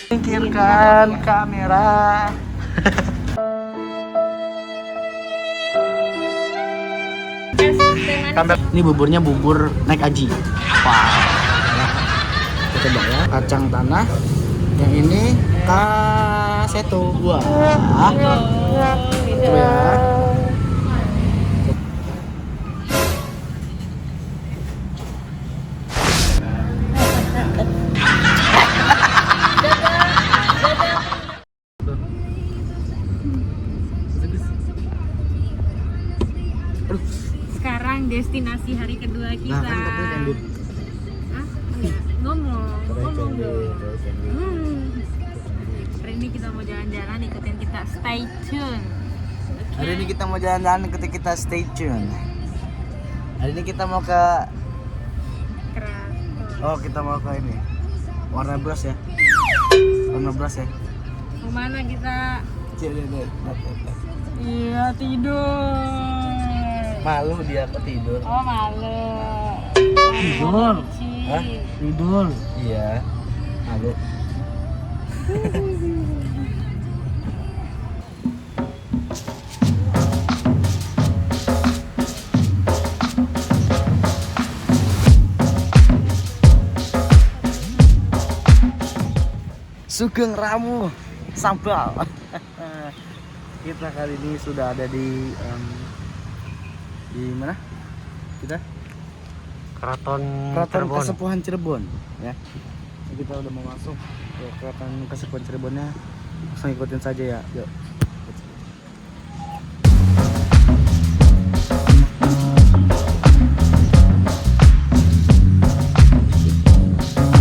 Singkirkan kamera. Ini buburnya bubur naik haji. Wah. Kita coba ya. Kacang tanah. Yang ini kaseto. Wah. Coba ya. Sekarang destinasi hari kedua kita. Nah, kan katanya lanjut. Hah? Enggak. Ngomong dong. Hari ini kita mau jalan-jalan, ikutin kita, stay tune. Hari ini kita mau jalan-jalan, ketika kita stay tune. Hari ini kita mau ke Keraton. Oh, kita mau ke ini. Warna Bros ya. Warna Bros ya. Kemana kita? Cile. Iya, tidur. Malu dia ketidur. Oh, malu. Tidur. Kecil. Hah? Tidur. Iya. Malu. Sugeng Ramu Sambal. Kita kali ini sudah ada di mana? Kita Keraton Keraton Cirebon. Kasepuhan Cirebon ya. Kita udah mau masuk ke Keraton Kasepuhan Cirebonnya. Langsung ikutin saja ya. Yuk.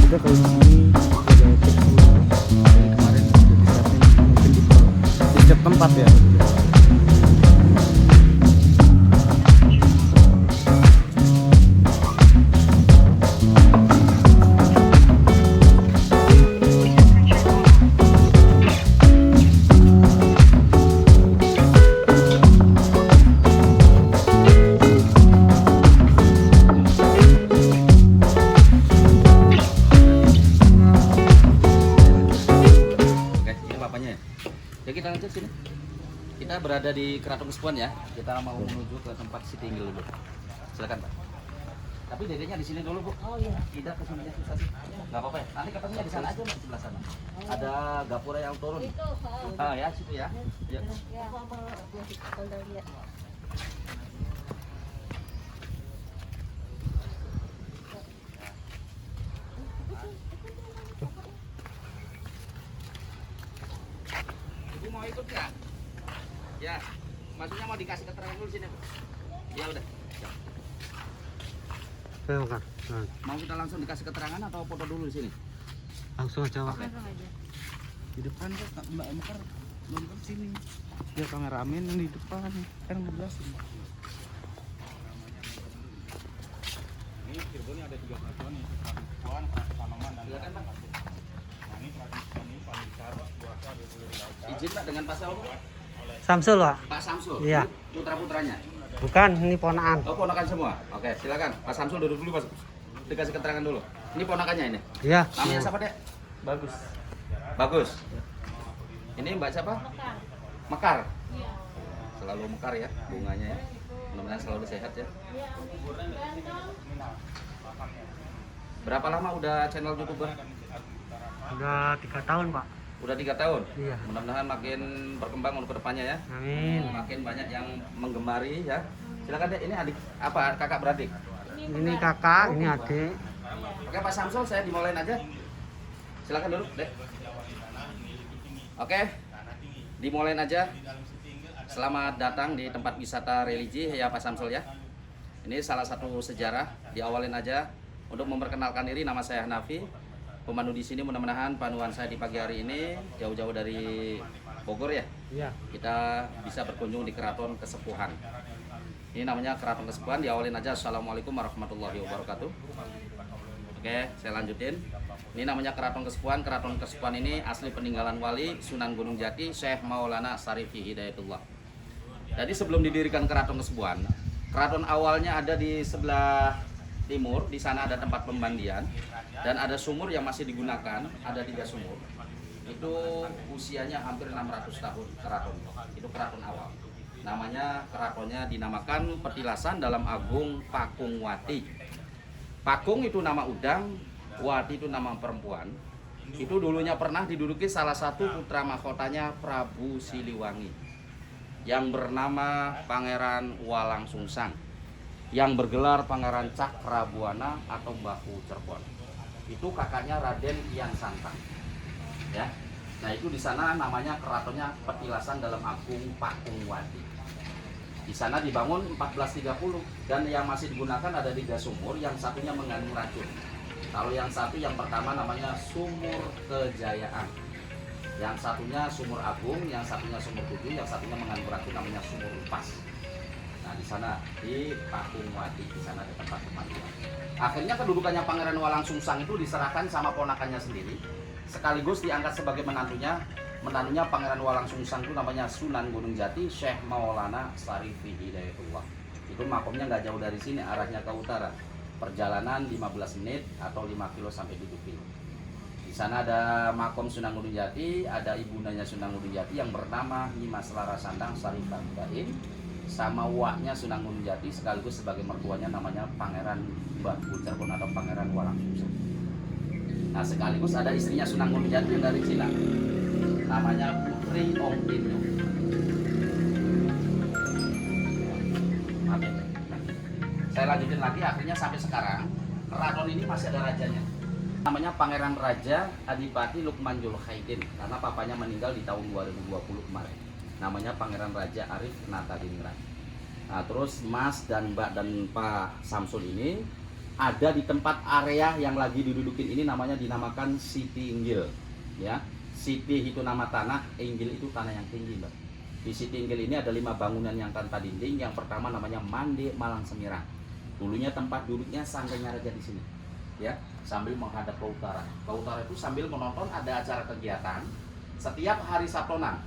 Kita kalau di sini udah cek dulu dari kemarin udah disiapin mungkin di setiap tempat ya. Ya kita lanjut sini. Kita berada di Keraton Kasepuhan ya. Kita mau menuju ke tempat Sitinggil dulu. Silakan Pak. Tapi dedenya di sini dulu Bu. Oh iya. Tidak ke sini susah sih. Enggak apa-apa ya. Nanti ketemunya di sana aja di sebelah sana. Ada gapura yang turun. Ah ya situ ya. Ya. Ibu mau ikut nggak? Ya, maksudnya mau dikasih keterangan dulu sini, Bu. Ya udah. Ya. Bukan. Nah, Mau kita langsung dikasih keterangan atau foto dulu di sini? langsung aja Pak. Langsung aja. Di depan tuh Mbak Mekar nonton sini. Ya kameramen yang di depan kan ngejelasin. Ini Cirebon ada 3 keraton nih, Kasepuhan, Kanoman, dan Silakan Pak. Nah, ini keraton ini paling besar, puasa 20 hari. Izin Pak dengan Pak Saul. Samsul Pak. Pak Samsul. Iya. Putra-putranya. Bukan, ini ponakan. Oh, ponakan semua. Oke, silakan. Pak Samsul duduk dulu, Pak. Dikasih keterangan dulu. Ini ponakannya ini. Iya. Namanya siapa, Dek? Bagus. Bagus. Ini Mbak siapa? Mekar. Selalu mekar ya bunganya ya. Mudah-mudahan selalu sehat ya. Berapa lama udah channel YouTuber? Udah 3 tahun Pak. Udah 3 tahun. Iya. Mudah-mudahan makin berkembang untuk kedepannya ya. Amin. Makin banyak yang menggemari ya. Silakan Dek, ini adik apa kakak beradik? Ini kakak, ini adik. Oke Pak Samsul, saya dimulain aja. Silakan dulu, Dek. Oke, dimulain aja. Selamat datang di tempat wisata religi ya Pak Samsul ya. Ini salah satu sejarah. Diawalin aja untuk memperkenalkan diri. Nama saya Hanafi, pemandu di sini. Mudah-mudahan panduan saya di pagi hari ini jauh-jauh dari Bogor ya. Iya. Kita bisa berkunjung di Keraton Kasepuhan. Ini namanya Keraton Kasepuhan. Diawalin aja. Assalamualaikum warahmatullahi wabarakatuh. Oke, saya lanjutin. Ini namanya Keraton Kasepuhan. Keraton Kasepuhan ini asli peninggalan wali Sunan Gunung Jati, Syekh Maulana Sarifi Hidayatullah. Jadi sebelum didirikan Keraton Kasepuhan, keraton awalnya ada di sebelah timur. Di sana ada tempat pembandian dan ada sumur yang masih digunakan. Ada 3 sumur. itu usianya hampir 600 tahun keraton. Itu keraton awal. Namanya keratonnya dinamakan Petilasan Dalam Agung Pakung Wati. Pakung itu nama udang, Wati itu nama perempuan. Itu dulunya pernah diduduki salah satu putra mahkotanya Prabu Siliwangi yang bernama Pangeran Walang Sungsang, yang bergelar Pangeran Cakrabuana atau Bahu Cerbon. Itu kakaknya Raden Kian Santang. Ya. Nah, itu di sana namanya keratonnya Petilasan Dalam Agung Pakung Wati. Di sana dibangun 1430 dan yang masih digunakan ada 3 sumur, yang satunya mengandung racun. Kalau yang satu, yang pertama namanya Sumur Kejayaan. Yang satunya Sumur Agung, yang satunya Sumur Tujuh, yang satunya mengandung racun namanya Sumur Upas. Nah, di sana di Pakung Wati, di sana ada tempat pemandian. Akhirnya kedudukannya Pangeran Walang Sungsang itu diserahkan sama ponakannya sendiri, sekaligus diangkat sebagai menantunya. Menantunya Pangeran Walang Sungsang itu namanya Sunan Gunung Jati Syekh Maulana Sarifi Hidayatullah. Itu makomnya nggak jauh dari sini, arahnya ke utara. Perjalanan 15 menit atau 5 kilo sampai 7 kilo. Di sana ada makom Sunan Gunung Jati, ada ibundanya Sunan Gunung Jati yang bernama Nyimas Larasandang Sarifah Bain, sama waknya Sunan Gunung Jati sekaligus sebagai mertuanya namanya Pangeran Bahu Cerbon atau Pangeran Walang Sungsang. Nah, sekaligus ada istrinya Sunan Gunung Jati yang dari Cina, namanya Putri Om Inyo. Saya lanjutin lagi, akhirnya sampai sekarang keraton ini masih ada rajanya. Namanya Pangeran Raja Adipati Lukman Julkhaidin, karena papanya meninggal di tahun 2020 kemarin. Namanya Pangeran Raja Arif Natadiningrat. Nah, terus Mas dan Mbak dan Pak Samsul ini ada di tempat area yang lagi didudukin ini, namanya dinamakan Siti Inggil. Ya, Siti itu nama tanah, Inggil itu tanah yang tinggi, Mbak. Di Siti Inggil ini ada 5 bangunan yang tanpa dinding. Yang pertama namanya Mande Malang Semirang. Dulunya tempat duduknya santainya raja di sini. Ya, sambil menghadap ke utara. Ke utara itu sambil menonton ada acara kegiatan setiap hari Sabtonan.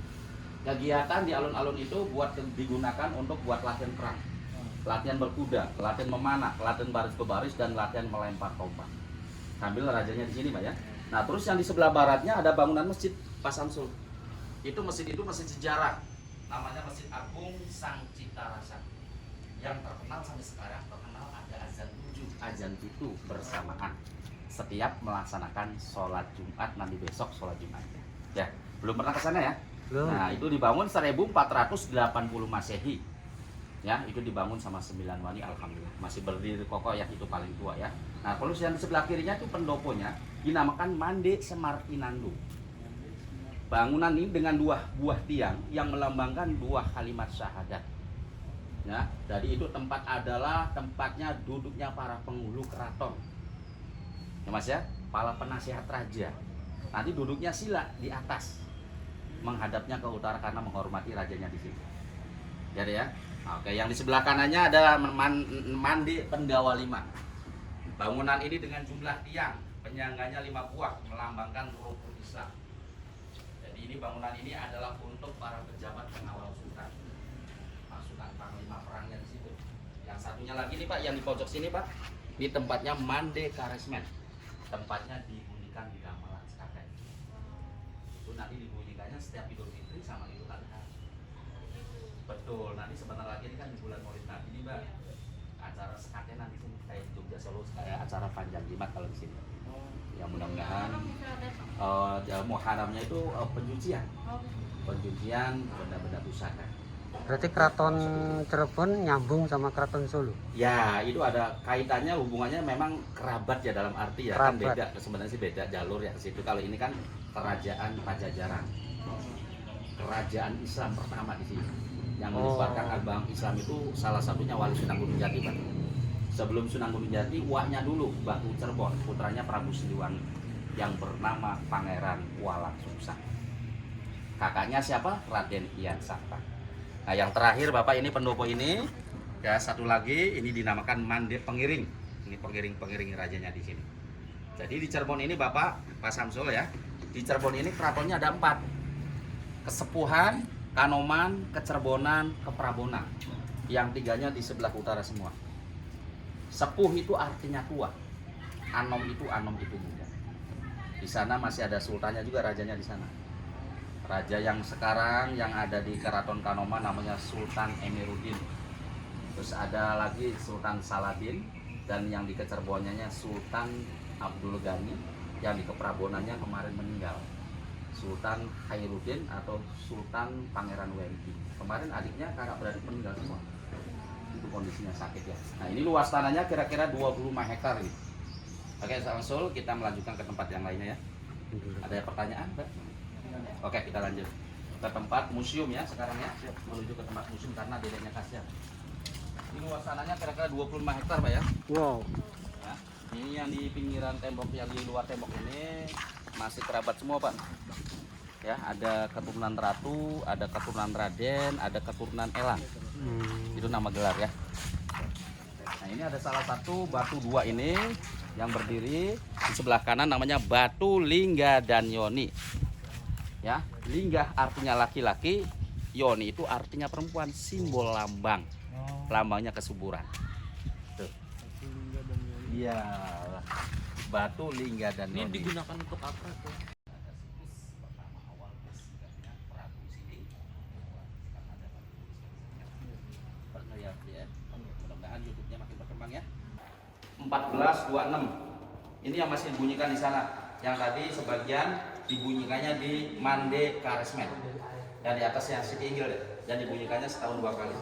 Kegiatan di alun-alun itu digunakan untuk buat latihan perang, latihan berkuda, latihan memanah, latihan baris berbaris, dan latihan melempar tombak. Sambil rajanya di sini, Pak ya. Nah, terus yang di sebelah baratnya ada bangunan masjid Pak Samsul. Masjid itu masjid sejarah. Namanya Masjid Agung Sang Cipta Rasa. Yang terkenal sampai sekarang, terkenal ada azan 7, azan itu bersamaan setiap melaksanakan sholat Jumat, nanti besok sholat Jumatnya. Ya, belum pernah ke sana ya? Belum. Nah, itu dibangun 1480 Masehi. Ya, itu dibangun sama 9 wali, alhamdulillah. Masih berdiri kokoh ya, itu paling tua ya. Nah, kalau yang di sebelah kirinya itu pendoponya dinamakan Mande Semartinandu. Bangunan ini dengan 2 buah tiang yang melambangkan 2 kalimat syahadat. Ya, jadi itu adalah tempatnya duduknya para penghulu keraton. Ya Mas ya, para penasihat raja. Nanti duduknya sila di atas, menghadapnya ke utara karena menghormati rajanya di situ. Jadi ya. Oke, yang di sebelah kanannya ada Mandi Penggawa 5. Bangunan ini dengan jumlah tiang, penyangganya 5 buah, melambangkan rukun Islam. Jadi ini bangunan ini adalah untuk para pejabat pengawal sultan. Pasukan panglima perangnya di situ. Yang satunya lagi nih Pak, yang di pojok sini Pak, di tempatnya Mande Karesmen. Tempatnya dibunyikan di gamelan sekaten. Itu nanti dibunyikannya setiap Idul Fitri sama Idul Adha. Betul, nanti sebentar lagi ini kan di bulan Maulid Nabi nih Mbak. Acara sekatenan di sini kayak Jogja Solo, kayak acara Panjang Jimat kalau di sini. Ya mudah-mudahan Muharramnya itu pencucian. Pencucian benda-benda pusaka. Berarti keraton Cirebon nyambung sama keraton Solo. Ya, itu ada kaitannya, hubungannya memang kerabat ya, dalam arti ya kan Kerabat. beda, sebenarnya sih beda jalur ya ke situ. Kalau ini kan kerajaan Pajajaran. Kerajaan Islam pertama di sini. Yang menyebarkan agama Islam itu salah satunya Wali Sunan Gunung Jati, Pak. Sebelum Sunan Gunung Jati, waknya dulu Bahu Cerbon, putranya Prabu Siliwangi yang bernama Pangeran Walang Sungsang. Kakaknya siapa? Raden Kian Santang. Nah, yang terakhir Bapak ini pendopo ini, ya satu lagi ini dinamakan Mande Pengiring. Ini pengiring rajanya di sini. Jadi di Cirebon ini Bapak Pak Samsul ya, di Cirebon ini keratonnya ada 4. Kesepuhan, Kanoman, Kecerbonan, Keprabonan. Yang 3-nya di sebelah utara semua. Sepuh itu artinya tua. Anom itu muda. Di sana masih ada sultannya juga, rajanya di sana. Raja yang sekarang yang ada di Keraton Kanoman namanya Sultan Emiruddin. Terus ada lagi Sultan Saladin, dan yang di Kecerbonannya Sultan Abdul Ghani, yang di Keprabonannya kemarin meninggal Sultan Khairuddin atau Sultan Pangeran Wengki. Kemarin adiknya kakak beradik meninggal semua. Itu kondisinya sakit ya. Nah ini luas tanahnya kira-kira 25 hektar ini. Oke, langsung kita melanjutkan ke tempat yang lainnya ya. Ada pertanyaan, Mbak? Oke, kita lanjut ke tempat museum ya sekarang ya. Menuju ke tempat museum karena dedeknya kasihan. Ini luas tanahnya kira-kira 25 hektar, Pak ya. Wow. Nah, ini yang di pinggiran tembok, yang di luar tembok ini masih kerabat semua, Pak. Ya, ada keturunan Ratu, ada keturunan Raden, ada keturunan Elang. Itu nama gelar ya. Nah, ini ada salah satu batu dua ini yang berdiri di sebelah kanan namanya Batu Lingga dan Yoni. Ya, Lingga artinya laki-laki, Yoni itu artinya perempuan, simbol lambang. Lambangnya kesuburan. Tuh. Iya. Batu Lingga dan Yoni. Ini digunakan untuk apa tuh? Mudah-mudahan YouTube-nya makin berkembang ya. 1426. Ini yang masih dibunyikan di sana. Yang tadi sebagian dibunyikannya di Mande Karesmen. Dan di atas yang Siti Inggil deh. Dan dibunyikannya setahun 2 kali.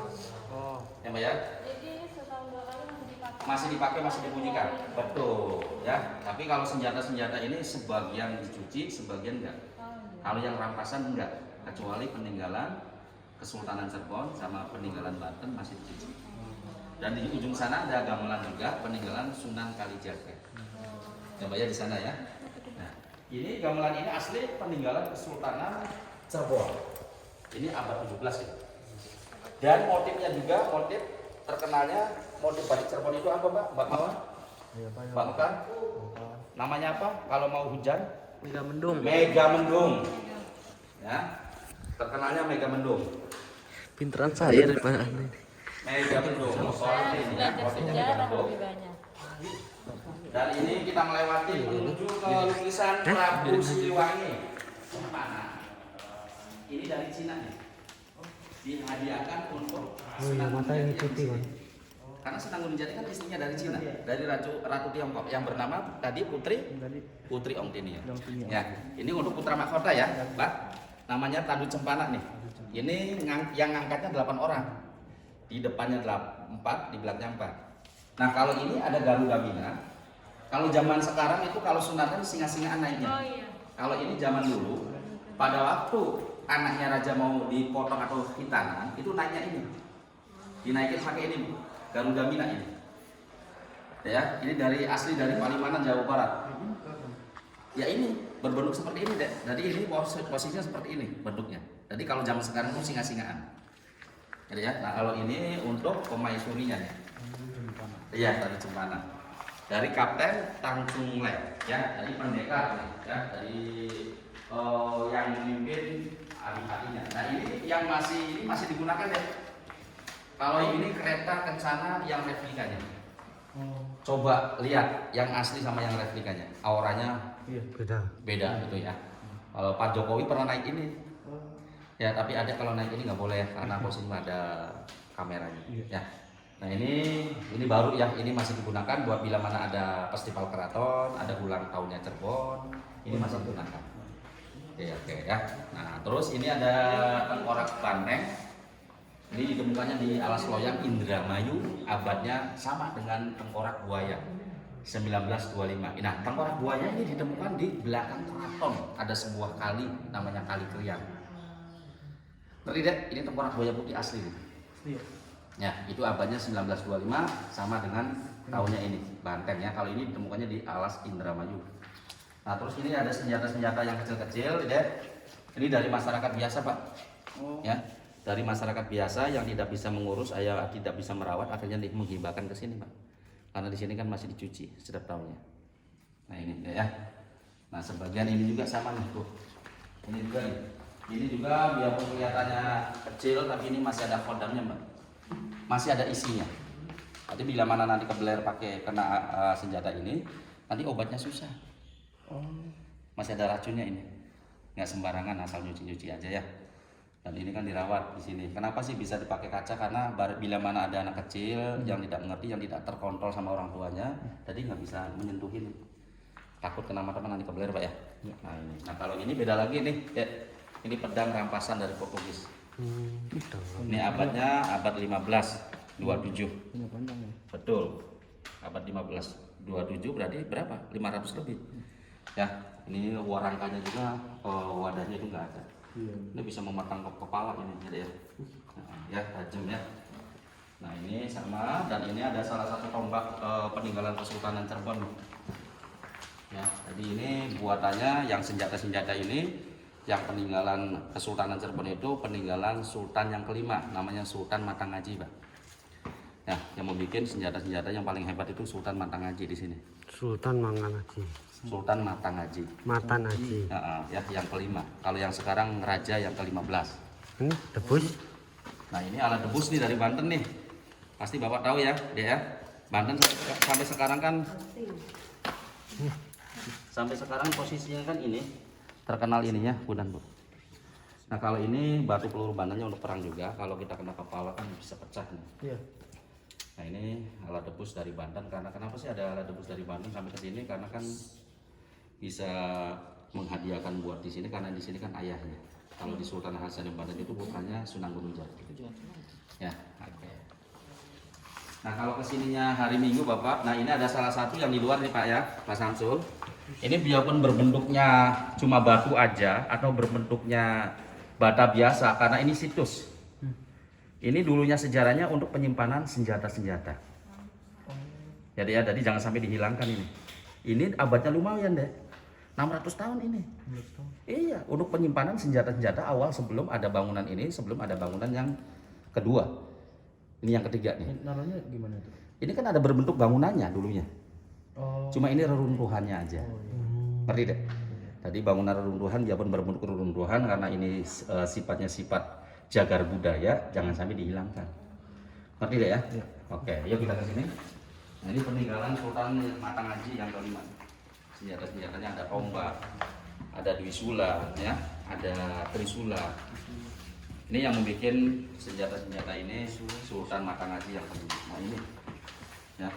Oh. Ya Mbak ya? Jadi setahun 2 kali masih dipakai, masih dibunyikan. Betul ya. Tapi kalau senjata-senjata ini sebagian dicuci, sebagian enggak. Kalau yang rampasan enggak, kecuali peninggalan Kesultanan Cirebon sama peninggalan Banten masih dicuci. Dan di ujung sana ada gamelan juga peninggalan Sunan Kalijaga. Ya Mbak ya di sana ya. Nah, ini gamelan ini asli peninggalan Kesultanan Cirebon. Ini abad 17 ya. Dan motifnya juga, motif terkenalnya motif batik Cirebon itu apa Mbak? Mbak Mawar? Mbak Mekar? Namanya apa? Kalau mau hujan? Mega Mendung. Mega Mendung. Ya. Terkenalnya Mega Mendung. Pinteran saya daripada ini. Mega Mendung. Soalnya ini ya, motifnya Mega Mendung. Dan ini kita melewati menuju ke lukisan Prabu Siliwangi. Mana? Ini dari Cina nih. Dihadiahkan untuk matanya putih, Bang. karena Senang Gunung kan istrinya dari Cina, dari Ratu Tiongkok yang bernama tadi Putri Ongtini ya. Ya, ini untuk putra mahkota ya, Pak. Namanya Tadu Cempana nih. Ini yang ngangkatnya 8 orang. Di depannya 4, di belakangnya 4. Nah, kalau ini ada Garuda Bina. Kalau zaman sekarang itu kalau sunatan singa-singaan naiknya. Oh iya. Kalau ini zaman dulu, pada waktu anaknya raja mau dipotong atau hitanan, itu naiknya ini. Dinaikin pakai ini, Garuda Bina ini. Ya, ini asli dari Palimanan, Jawa Barat. Ya ini berbentuk seperti ini deh. Jadi ini posisinya seperti ini bentuknya. Jadi kalau zaman sekarang itu singa-singaan. Jadi ya. Nah kalau ini untuk pemaisurinya ya. Iya dari Cempana. Dari Kapten Tanjung Le, ya dari pendekar nih, ya dari yang memimpin adik-adiknya. Nah ini yang masih digunakan ya. Kalau ini kereta kencana yang replikanya. Coba lihat yang asli sama yang replikanya, auranya beda gitu ya. Kalau Pak Jokowi pernah naik ini, ya tapi ada kalau naik ini nggak boleh karena posisi ada kameranya. Ya. Nah ini baru ya, ini masih digunakan buat bila mana ada festival keraton, ada ulang tahunnya Cirebon, ini masih digunakan. Oke ya. Nah terus ini ada tengkorak banteng. Ini ditemukannya di alas loyang Indramayu, abadnya sama dengan tengkorak buaya 1925. Nah, tengkorak buaya ini ditemukan di belakang keraton. Ada sebuah kali namanya Kali Kriang. Ngerti deh, ini tengkorak buaya putih asli. Ya, itu abadnya 1925 sama dengan tahunnya ini, banteng ya. Kalau ini ditemukannya di alas Indramayu. Nah, terus ini ada senjata-senjata yang kecil-kecil, deh. Ini dari masyarakat biasa, Pak. Ya. Dari masyarakat biasa yang tidak bisa mengurus, tidak bisa merawat, akhirnya menghibahkan ke sini, Pak. Karena di sini kan masih dicuci setiap tahunnya. Nah ini ya. Nah sebagian ini juga sama nih tuh. Ini juga nih. Ini juga biarpun kelihatannya kecil, tapi ini masih ada kodamnya, Mbak. Masih ada isinya. Nanti bila mana nanti kebeler pakai kena senjata ini, nanti obatnya susah. Masih ada racunnya ini. nggak sembarangan asal nyuci-nyuci aja ya. Dan ini kan dirawat di sini. Kenapa sih bisa dipakai kaca? Karena bila mana ada anak kecil yang tidak mengerti, yang tidak terkontrol sama orang tuanya, jadi nggak bisa menyentuh ini. Takut kena mata nanti kebeler Pak ya. Nah ini. Nah kalau ini beda lagi nih. Ya. Ini pedang rampasan dari Portugis. Ini abadnya abad 15, 27. Ini panjang ya. Betul. Abad 15, 27 berarti berapa? 500 lebih. Ya, ini warangkanya juga wadahnya itu nggak ada. Iya. Ini bisa mematang kepala ini ya. Ya, tajam ya. Nah, ini sama dan ini ada salah satu tombak peninggalan Kesultanan Cirebon. Ya, jadi ini buatannya yang senjata-senjata ini yang peninggalan Kesultanan Cirebon itu peninggalan Sultan yang kelima, namanya Sultan Matangaji, Pak. Ya, yang membuat senjata-senjata yang paling hebat itu Sultan Matangaji di sini. Sultan Mangangaji. Sultan Matangaji. Matanaji. Ya, yang kelima. Kalau yang sekarang Raja yang ke-15. Ini debus. Nah, ini alat debus nih dari Banten nih. Pasti Bapak tahu ya, Dek ya. Banten sampai sekarang kan sampai sekarang posisinya kan ini terkenal ininya Bunan, Bu. Nah, kalau ini batu peluru Bantennya untuk perang juga. Kalau kita kena kepala kan bisa pecah nih. Iya. Nah, ini alat debus dari Banten. Karena kenapa sih ada alat debus dari Banten sampai ke sini? Karena kan bisa menghadiahkan buat di sini karena di sini kan ayahnya. Kalau di Sultan Hasanuddin Banten itu putranya Sunan Gunung Jati. Ya, oke. Nah, kalau kesininya hari Minggu Bapak, nah ini ada salah satu yang di luar nih Pak ya, Pak Samsul. Ini biarpun berbentuknya cuma batu aja atau berbentuknya bata biasa karena ini situs. Ini dulunya sejarahnya untuk penyimpanan senjata-senjata. Jadi jangan sampai dihilangkan ini. Ini abadnya lumayan deh. 600 tahun ini. Iya, untuk penyimpanan senjata-senjata awal sebelum ada bangunan ini, sebelum ada bangunan yang kedua. Ini yang ketiga nih. Naruhnya gimana itu? Ini kan ada berbentuk bangunannya dulunya. Oh. Cuma ini reruntuhannya aja. Ngerti deh? Tadi bangunan reruntuhan dia pun berbentuk reruntuhan karena ini sifatnya sifat jagar budaya, jangan sampai dihilangkan. Ngerti deh ya? Iya. Oke, yuk kita ke sini. Nah, ini peninggalan Sultan Matangaji yang kelima. Senjata-senjatanya ada tombak, ada dwisula, ya, ada trisula. Ini yang membuat senjata-senjata ini Sultan Matangaji yang kelima. Nah ini, ya.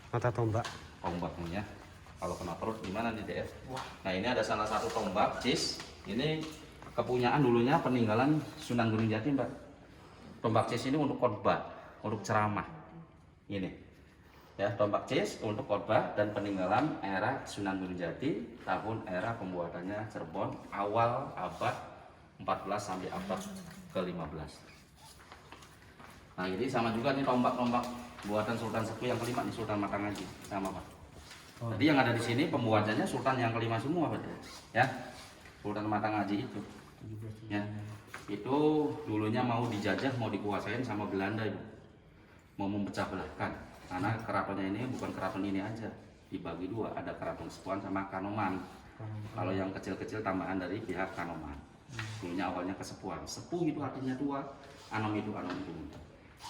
Mata tombak. Tombaknya ya. Kalau kena perut gimana nih DF? Nah ini ada salah satu tombak cis. Ini kepunyaan dulunya peninggalan Sunan Gunung Jati Mbak. Tombak cis ini untuk khotbah, untuk ceramah. Ini ya, tombak cis untuk khotbah dan peninggalan era Sunan Gunung Jati, tahun era pembuatannya Cirebon awal abad 14 sampai abad ke-15. Nah ini sama juga nih tombak-tombak buatan Sultan Sepuh yang kelima nih, Sultan Matangaji sama Pak. Jadi yang ada di sini pembuatannya Sultan yang kelima semua Pak. Ya, Sultan Matangaji itu. Ya, itu dulunya mau dijajah, mau dikuasain sama Belanda Ibu. Mau memecah belahkan. Karena keratonnya ini bukan keraton ini aja, dibagi dua, ada keraton Kesepuhan sama Kanoman. Kalau yang kecil-kecil tambahan dari pihak Kanoman. Dulunya awalnya Kesepuhan. Sepuh itu artinya tua, anom itu muda.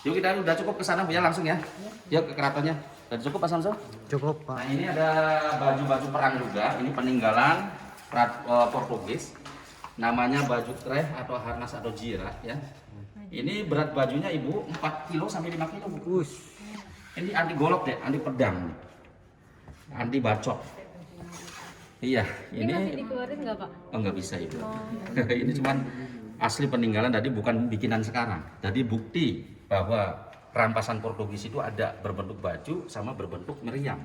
Yuk kita udah cukup ke sana Bu ya, langsung ya. Yuk ke keratonnya. Udah cukup Pak Samsul? Cukup Pak. Nah ini ada baju-baju perang juga. Ini peninggalan Portugis. Namanya baju treh atau harnas atau jirah ya. Ini berat bajunya Ibu 4 kilo sampai 5 kilo Bu. Ini anti golok deh, anti pedang, anti bacok. Iya, Ini masih ini dikeluarin nggak Pak? oh, nggak bisa Ibu. Ini cuman asli peninggalan tadi, bukan bikinan sekarang. Jadi bukti bahwa rampasan Portugis itu ada berbentuk baju sama berbentuk meriam.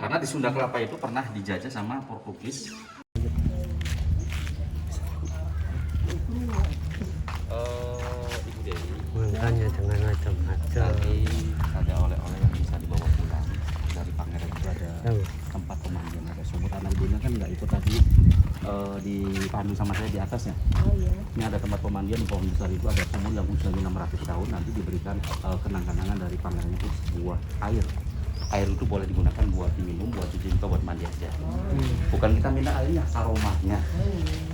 Karena di Sunda Kelapa itu pernah dijajah sama Portugis. Ibu Dewi, Makanya dengan macam-macam. tadi ada oleh-oleh yang bisa dibawa pulang dari pangeran itu ada tempat pemandian, ada sumur. Karena ibunya kan nggak ikut tadi dipandu sama saya di atas ya. Oh iya. Ini ada tempat pemandian di pohon besar itu, ada sumur yang usianya 600 tahun. Nanti diberikan kenang-kenangan dari pangeran itu sebuah air. Air itu boleh digunakan buat diminum, buat cuci muka, buat mandi aja. Bukan kita minta airnya, aromanya.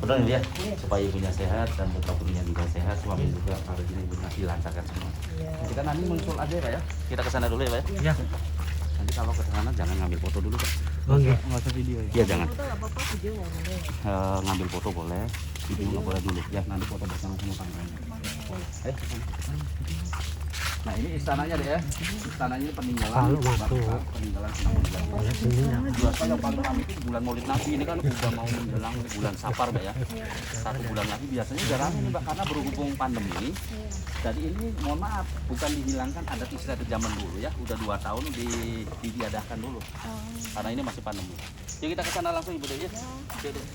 Betul ya? Supaya ibunya sehat dan putra putrinya juga sehat, suami juga kalau ini ibunya dilancarkan semua. Kita nanti muncul aja ya Pak ya. Kita kesana dulu ya Pak ya. Ya. Nanti kalau ke sana jangan ngambil foto dulu, Pak. Oh iya. Nggak usah video ya. Iya, jangan. Ngambil foto boleh, video nggak boleh dulu. Ya, nanti foto bersama sama kameranya. Ayo, ke sana. Nah, ini istananya deh ya. Istananya ini peninggalan. Kalau masuk. Peninggalan Sunan Bonang. Sini ya. Biasa yang paling ramai itu bulan Maulid Nabi. Ini kan udah mau menjelang bulan Safar, Mbak ya. 1 bulan lagi biasanya udah ramai nih, Mbak, karena berhubung pandemi. Jadi ini mohon maaf, bukan dihilangkan adat istiadat zaman dulu ya. Udah 2 tahun diadakan dulu. Karena ini masih pandemi. Yuk kita ke sana langsung Ibu Dek ya. Yuk, Dek.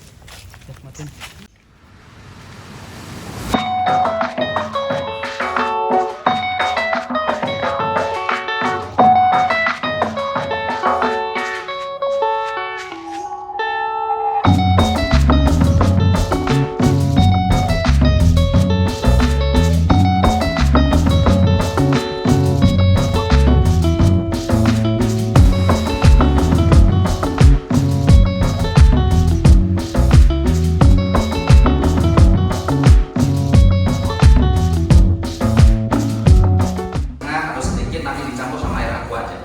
Atau sedikit nanti dicampur sama air aqua aja.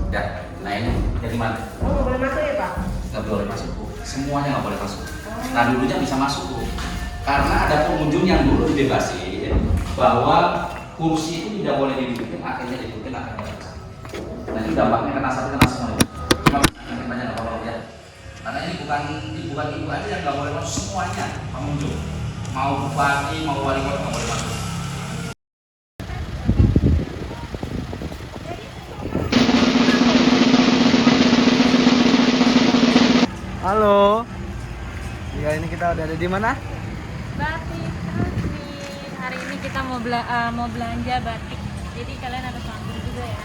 Ya, nah ini jadi mana? Oh, nggak boleh masuk ya, Pak? Nggak boleh masuk, Bu. Semuanya nggak boleh masuk. Nah dulunya bisa masuk, Bu. Karena ada pengunjung yang dulu dibebasin bahwa kursi itu tidak boleh didudukin, akhirnya didudukin akhirnya. Nah ini dampaknya kena satu kena semua. Cuma banyak nggak apa-apa ya. Karena ini bukan ibu aja yang nggak boleh masuk, semuanya pengunjung. Mau bupati, mau wali kota nggak boleh masuk. Halo. Ya ini kita udah ada di mana? Batik. Hari ini kita mau belanja batik. Jadi kalian harus mampir juga ya.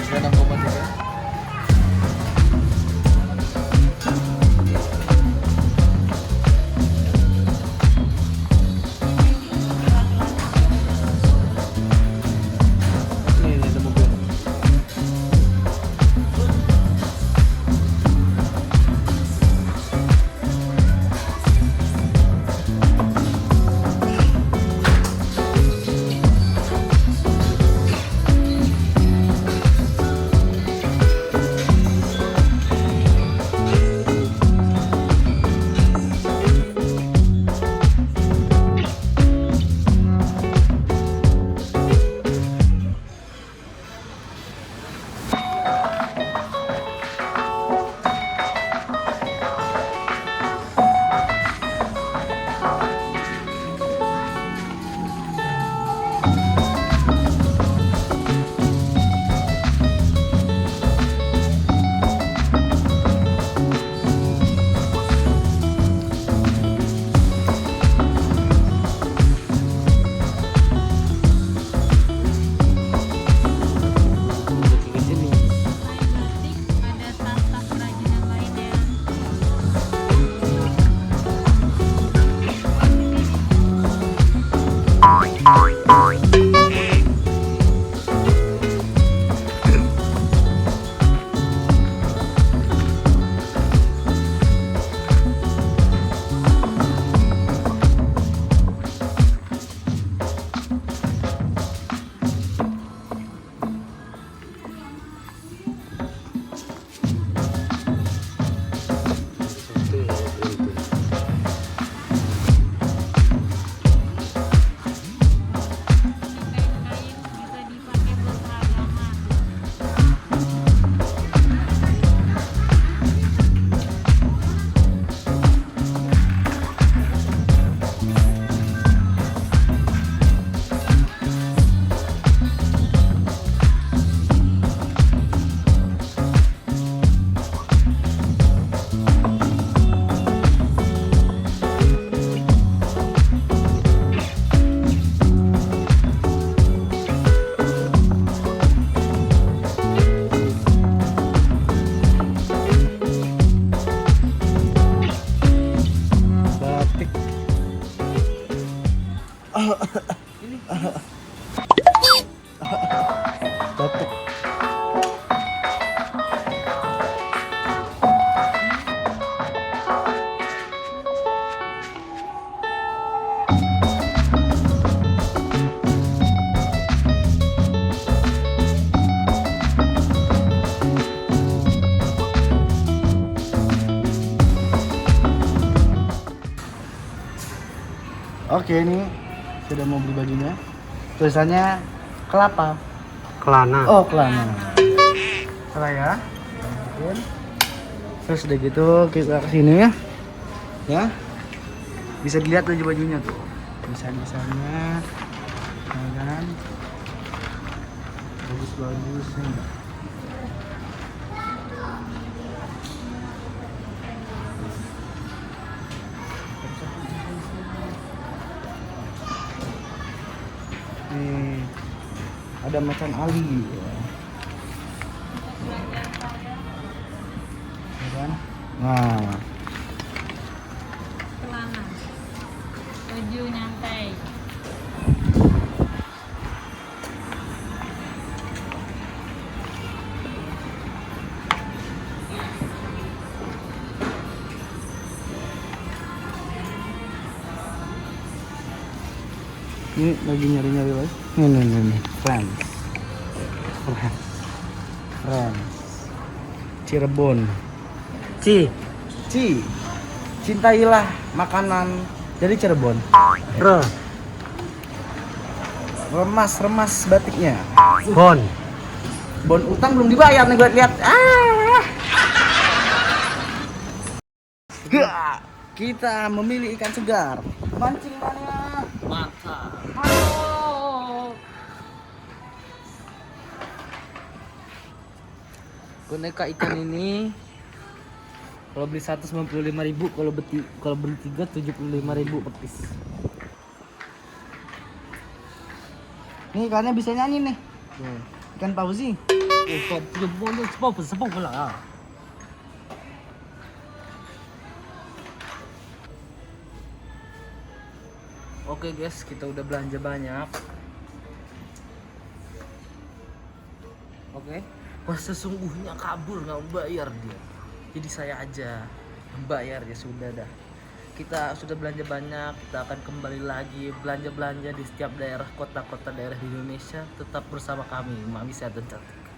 Ya 6,3. Ini ada mobil. Selain batik, ada tas-tas kerajinan lainnya. Kain-kain bisa dipakai buat seragaman. Batik. Batik. Oke, ini sudah mau beli bajunya. Tulisannya kelapa. Kelana. Oh, kelana. Salah ya. Masukin. Terus udah gitu kita kesini ya. Ya. Bisa dilihat baju-bajunya tuh. Desain-desainnya. Ya kan? Bagus-bagus nih. Nih, ada macan Ali ya. Ya kan? Nah, Celana. Baju nyantai. ini lagi nyari-nyari lagi. Nih. Friends. Cirebon. Ci. Cintailah makanan dari Cirebon. Re. Remas batiknya. Bon. Bon utang belum dibayar nih gue lihat. Gak. Kita memilih ikan segar. Mancing mania. Mantap. Halo. Boneka ikan ini kalau beli 195.000, kalau beli 3 75.000 per piece. Nih ikannya bisa nyanyi nih. Ikan Fauzi. Oke guys, kita udah belanja banyak. Oke. Wah, sesungguhnya kabur nggak bayar dia. Jadi saya aja membayar, ya sudah dah. Kita sudah belanja banyak, kita akan kembali lagi belanja-belanja di setiap daerah, kota-kota daerah di Indonesia. Tetap bersama kami, Mami Sehat dan Cantik.